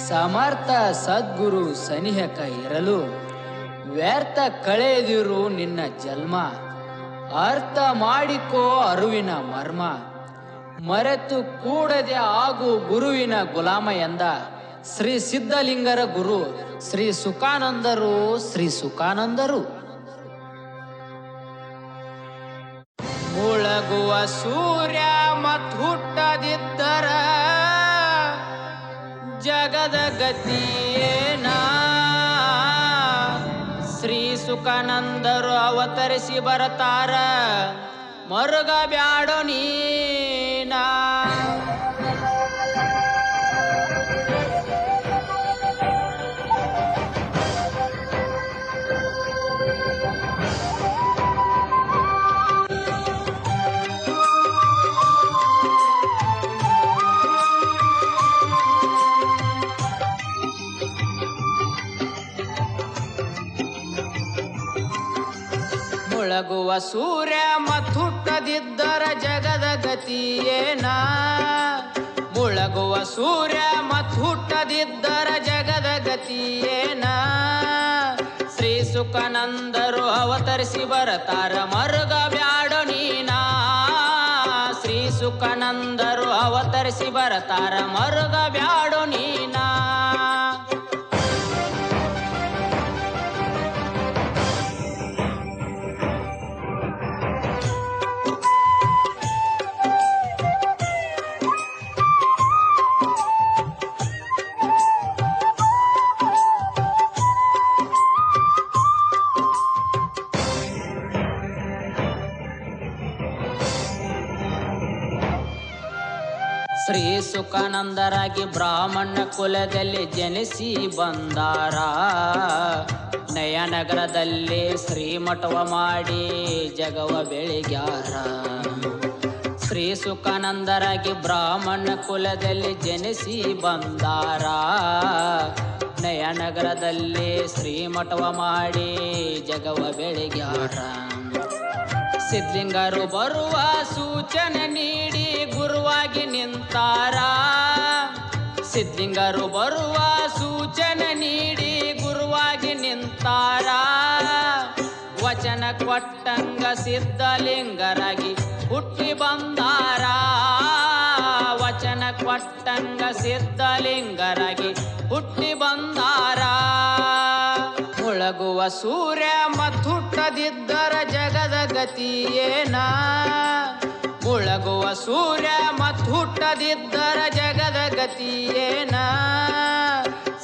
ಸಮರ್ಥ ಸದ್ಗುರು ಸನಿಹಕ ಇರಲು ವ್ಯರ್ಥ ಕಳೆದಿರು ನಿನ್ನ ಜನ್ಮ. ಅರ್ಥ ಮಾಡಿಕೋ ಅರುವಿನ ಮರ್ಮ, ಮರೆತು ಕೂಡದೆ ಆಗು ಗುರುವಿನ ಗುಲಾಮ ಎಂದ ಶ್ರೀ ಸಿದ್ಧಲಿಂಗರ ಗುರು ಶ್ರೀ ಸುಖಾನಂದರು. ಶ್ರೀ ಸುಖಾನಂದರು ಮುಳಗುವ ಸೂರ್ಯ ಮತ್ ಹುಟ್ಟದಿದ್ದರ ಜಗದ ಗತಿಯೇನ. ಶ್ರೀ ಸುಖಾನಂದರು ಅವತರಿಸಿ ಬರತಾರ, ಮರುಗ ಬ್ಯಾಡೋ ನೀನಾ. ಮುಳಗುವ ಸೂರ್ಯ ಮತ್ ಹುಟ್ಟದಿದ್ದರ ಜಗದ ಗತಿಯೇನ. ಮುಳಗುವ ಸೂರ್ಯ ಮತ್ ಹುಟ್ಟದಿದ್ದರ ಜಗದ ಗತಿಯೇನ. ಶ್ರೀ ಸುಖಾನಂದರು ಅವತರಿಸಿ ಬರತಾರ, ಮರುಗ ಬ್ಯಾಡೋ ನೀನಾ. ಶ್ರೀ ಸುಖಾನಂದರು ಅವತರಿಸಿ ಬರತಾರ, ಮರುಗ ಬ್ಯಾಡೋ ನೀನಾ. ಶ್ರೀ ಸುಖಾನಂದರಾಗಿ ಬ್ರಾಹ್ಮಣ ಕುಲದಲ್ಲಿ ಜನಿಸಿ ಬಂದಾರ. ನಯನಗರದಲ್ಲಿ ಶ್ರೀಮಠವ ಮಾಡಿ ಜಗವ ಬೆಳಗ್ಯಾರ. ಶ್ರೀ ಸುಖಾನಂದರಾಗಿ ಬ್ರಾಹ್ಮಣ ಕುಲದಲ್ಲಿ ಜನಿಸಿ ಬಂದಾರ. ನಯನಗರದಲ್ಲಿ ಶ್ರೀಮಠವ ಮಾಡಿ ಜಗವ ಬೆಳಗ್ಯಾರ. ಸಿದ್ಧಲಿಂಗರು ಬರುವ ಸೂಚನೆ ನೀಡಿ ಗುರುವಾಗಿ ನಿಂತಾರ. ಸಿದ್ಧಲಿಂಗರು ಬರುವ ಸೂಚನೆ ನೀಡಿ ಗುರುವಾಗಿ ನಿಂತಾರ. ವಚನ ಕೊಟ್ಟಂಗ ಸಿದ್ಧಲಿಂಗರಾಗಿ ಹುಟ್ಟಿ ಬಂದಾರ. ವಚನ ಕೊಟ್ಟಂಗ ಸಿದ್ಧಲಿಂಗರಾಗಿ ಹುಟ್ಟಿ ಬಂದಾರ. ಮುಳಗುವ ಸೂರ್ಯ ಮತ್ ಹುಟ್ಟದಿದ್ದರ ಜಗದ ಗತಿಯೇನ. ಮುಳಗುವ ಸೂರ್ಯ ಮತ್ ಹುಟ್ಟದಿದ್ದರ ಜಗದ ಗತಿಯೇನ.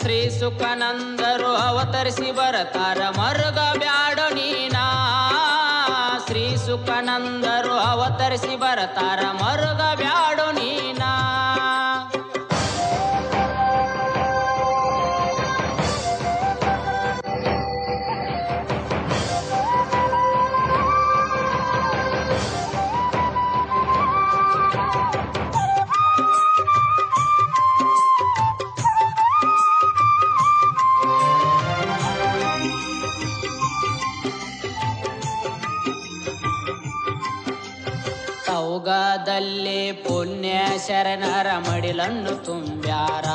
ಶ್ರೀ ಸುಖಾನಂದರು ಅವತರಿಸಿ ಬರತಾರ, ಮರುಗ ಬ್ಯಾಡೋ ನೀನಾ. ಶ್ರೀ ಸುಖಾನಂದರು ಅವತರಿಸಿ ಬರತಾರ, ಮರುಗ ಬ್ಯಾಡೋ ನೀನಾ. ತೌಗದಲ್ಲಿ ಪುಣ್ಯ ಶರಣರ ಮಡಿಲನ್ನು ತುಂಬ್ಯಾರ.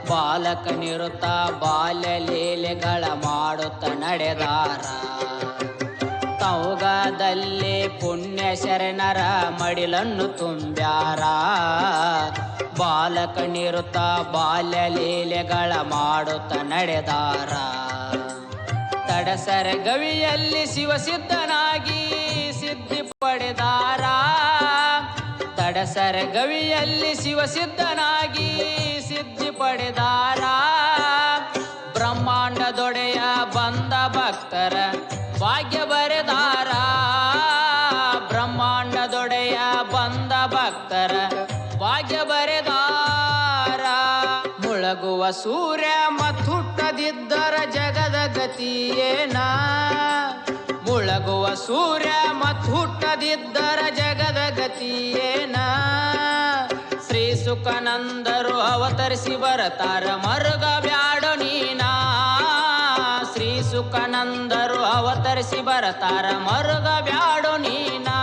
ಬಾಲಕ ನಿರುತ ಬಾಲ್ಯ ಲೀಲೆಗಳ ಮಾಡುತ್ತ ನಡೆದಾರ. ತೌಗದಲ್ಲಿ ಪುಣ್ಯ ಶರಣರ ಮಡಿಲನ್ನು ತುಂಬ್ಯಾರ. ಬಾಲಕ ನಿರುತ ಬಾಲ್ಯ ಲೀಲೆಗಳ ಮಾಡುತ್ತ ನಡೆದಾರ. ತಡಸರ ಗವಿಯಲ್ಲಿ ಶಿವಸಿದ್ಧನಾಗಿ ಸಿದ್ಧಿ ಪಡೆದಾರ. ತಡಸರ ಗವಿಯಲ್ಲಿ ಶಿವಸಿದ್ಧನಾಗಿ ಸಿದ್ಧಿ ಪಡೆದಾರ. ಬ್ರಹ್ಮಾಂಡದೊಡೆಯ ಬಂದ ಭಕ್ತರ ಭಾಗ್ಯ ಬರೆದಾರ. ಬ್ರಹ್ಮಾಂಡದೊಡೆಯ ಬಂದ ಭಕ್ತರ ಭಾಗ್ಯ ಬರೆದಾರ. ಮುಳಗುವ ಸೂರ್ಯ ಮತ್ ಹುಟ್ಟದಿದ್ದರ ಜಗದ ಗತಿಯೇನ. ಮುಳಗುವ ಸೂರ್ಯ ಮತ್ ಹುಟ್ಟದಿದ್ದರ ಜಗದ ಗತಿಯೇನ. ಶ್ರೀ ಸುಖಾನಂದರು ಅವತರಿಸಿ ಬರತಾರ, ಮರುಗ ಬ್ಯಾಡೋ ನೀನಾ. ಶ್ರೀ ಸುಖಾನಂದರು ಅವತರಿಸಿ ಬರತಾರ, ಮರುಗ ಬ್ಯಾಡೋ ನೀನಾ.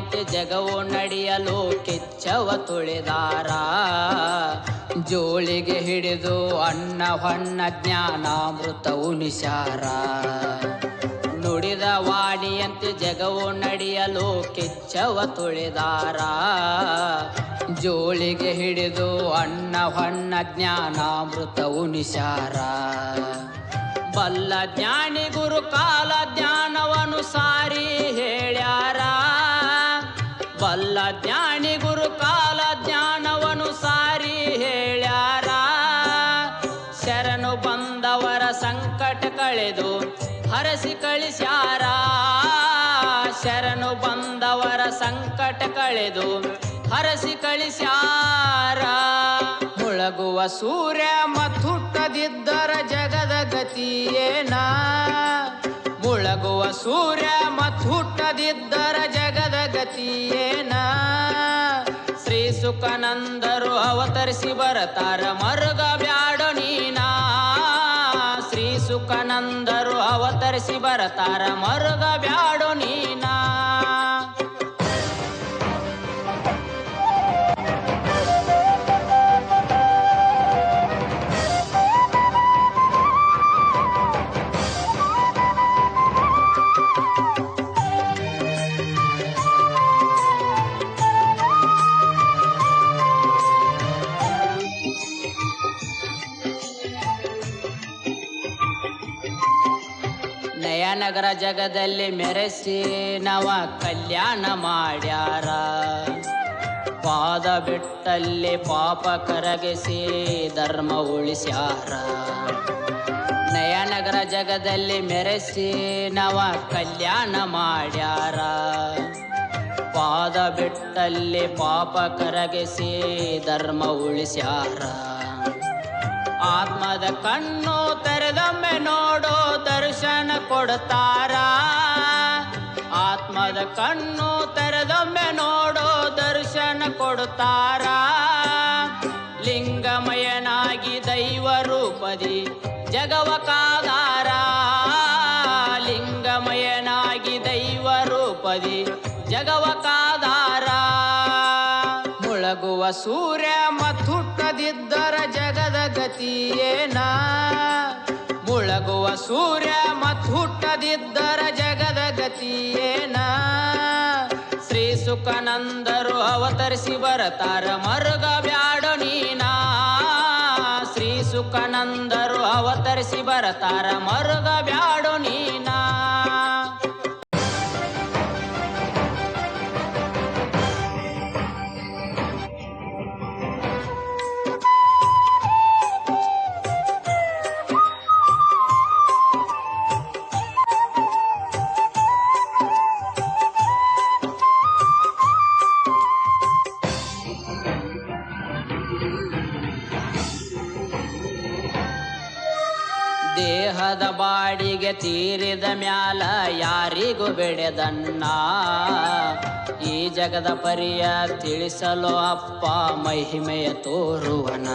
ವಾಡಿಯಂತೆ ಜಗವು ನಡೆಯಲು ಕೆಚ್ಚವ ತುಳಿದಾರ. ಜೋಳಿಗೆ ಹಿಡಿದು ಅನ್ನ ಹೊನ್ನ ಜ್ಞಾನಾಮೃತ ಉಣಿಸ್ಯಾರ. ನುಡಿದ ವಾಣಿಯಂತೆ ಜಗವು ನಡೆಯಲು ಕೆಚ್ಚವ ತುಳಿದಾರ. ಜೋಳಿಗೆ ಹಿಡಿದು ಅನ್ನ ಹೊನ್ನ ಜ್ಞಾನಾಮೃತ ಉಣಿಸ್ಯಾರ. ಬಲ್ಲ ಜ್ಞಾನಿ ಗುರು ಕಾಲ ಜ್ಞಾನವನು ಸಾರಿ ಹೇಳ್ಯಾರ. ಬಲ್ಲ ಜ್ಞಾನಿ ಗುರು ಕಾಲ ಜ್ಞಾನವನು ಸಾರಿ ಹೇಳ್ಯಾರ. ಶರಣು ಬಂದವರ ಸಂಕಟ ಕಳೆದು ಹರಸಿ ಕಳಿಸ್ಯಾರ. ಶರಣು ಬಂದವರ ಸಂಕಟ ಕಳೆದು ಹರಸಿ ಕಳಿಸ್ಯಾರ. ಮುಳಗುವ ಸೂರ್ಯ ಮತ್ತುಟ್ಟದಿದ್ದರ ಜಗದ ಗತಿಯೇನ. ಮುಳಗುವ ಸೂರ್ಯ ಮತ್ತುಟ್ಟದಿದ್ದರ ಜಗದ ಗತಿಯೇನ. ಶ್ರೀ ಸುಖನಂದರು ಅವತರಿಸಿ ಬರತಾರ ಮರುಗ ಬ್ಯಾಡೋ ನೀನ. ಶ್ರೀ ಸುಖನಂದರು ಅವತರಿಸಿ ಬರತಾರ ಮರುಗ ಬ್ಯಾಡೋ ನೀನ. ನಯನಗರ ಜಗದಲ್ಲಿ ಮೆರೆಸಿ ನವ ಕಲ್ಯಾಣ ಮಾಡ್ಯಾರ. ಪಾದ ಬಿಟ್ಟಲ್ಲಿ ಪಾಪ ಕರಗಿಸಿ ಧರ್ಮ ಉಳಿಸ್ಯಾರ. ನಯನಗರ ಜಗದಲ್ಲಿ ಮೆರೆಸಿ ನವ ಕಲ್ಯಾಣ ಮಾಡ್ಯಾರ. ಪಾದ ಬಿಟ್ಟಲ್ಲಿ ಪಾಪ ಕರಗಿಸಿ ಧರ್ಮ ಉಳಿಸ್ಯಾರ. ಆತ್ಮದ ಕಣ್ಣು ತೆರೆದೊಮ್ಮೆ ನೋಡೋ ದರ್ಶನ ಕೊಡ್ತಾರ. ಆತ್ಮದ ಕಣ್ಣು ತೆರೆದೊಮ್ಮೆ ನೋಡೋ ದರ್ಶನ ಕೊಡ್ತಾರ. ಲಿಂಗಮಯನಾಗಿ ದೈವ ರೂಪದಿ ಜಗವ ಕಾದಾರ. ಲಿಂಗಮಯನಾಗಿ ದೈವ ರೂಪದಿ ಜಗವ ಕಾದಾರ. ಮುಳಗುವ ಸೂರ್ಯ ಮತ್ತುಟ್ಟದಿದ್ದರ ಜಗದ ಗತಿಯೇನ. ಮುಳಗುವ ಸೂರ್ಯ ಮತ್ತುಟ್ಟದಿದ್ದರ ಜಗದ ಗತಿಯೇನ. ಶ್ರೀ ಸುಖನಂದರು ಅವತರಿಸಿ ಬರತಾರ ಮರುಗ ಬ್ಯಾಡೋ ನೀನ. ಶ್ರೀ ಸುಖನಂದರು ಅವತರಿಸಿ ಬರತಾರ ಮರುಗ ಬ್ಯಾಡೋ ನೀನ. ದೇಹದ ಬಾಡಿಗೆ ತೀರಿದ ಮ್ಯಾಲ ಯಾರಿಗೂ ಬೆಳೆದನ್ನ. ಈ ಜಗದ ಪರಿಯ ತಿಳಿಸಲು ಅಪ್ಪ ಮಹಿಮೆಯ ತೋರುವನ.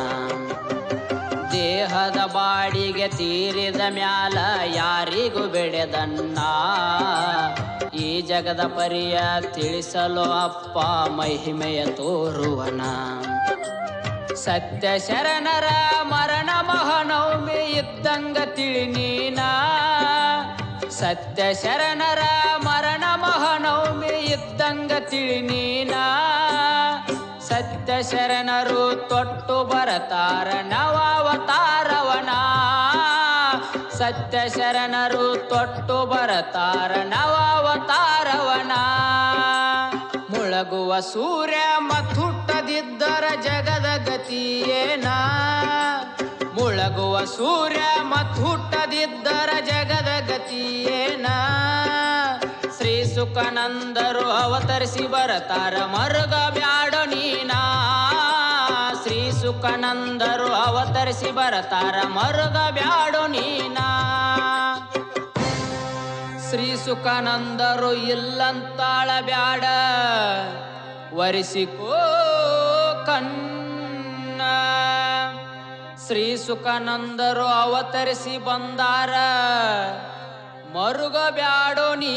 ದೇಹದ ಬಾಡಿಗೆ ತೀರಿದ ಮ್ಯಾಲ ಯಾರಿಗೂ ಬೆಳೆದನ್ನ. ಈ ಜಗದ ಪರಿಯ ತಿಳಿಸಲು ಅಪ್ಪ ಮಹಿಮೆಯ ತೋರುವನ. ಸತ್ಯ ಶರಣರ ಮರಣ ಮಹಾನವಮಿ ಇದ್ದಂಗ ತಿಳಿ ನೀನ. ಸತ್ಯ ಶರಣರ ಮರಣ ಮಹಾನವಮಿ ಇದ್ದಂಗ ತಿಳಿ ನೀನ. ಸತ್ಯ ಶರಣರು ತೊಟ್ಟು ಬರತಾರ ನವಾವತಾರವನ. ಸತ್ಯ ಶರಣರು ತೊಟ್ಟು ಬರತಾರ ನವಾವತಾರವನ. ಮುಳಗುವ ಸೂರ್ಯ ಮತ್ತುಟ್ಟದಿದ್ದರ ಜಗದ ಗತಿಯೇನ. ಮುಳಗುವ ಸೂರ್ಯ ಮತ್ತುಟ್ಟದಿದ್ದರ ಜಗದ ಗತಿಯೇನ. ಶ್ರೀ ಸುಖನಂದರು ಅವತರಿಸಿ ಬರತಾರ ಮರುಗ ಬ್ಯಾಡೋ ನೀನ. ಶ್ರೀ ಸುಖನಂದರು ಅವತರಿಸಿ ಬರತಾರ ಮರುಗ ಬ್ಯಾಡೋ ನೀನ. ಶ್ರೀ ಸುಖನಂದರು ಇಲ್ಲಂತಾಳ ಬ್ಯಾಡ ವರಿಸಿಕೋ ಕನ್ನ. ಶ್ರೀ ಸುಖನಂದರು ಅವತರಿಸಿ ಬಂದಾರ ಮರುಗ ಬ್ಯಾಡೋ ನೀ.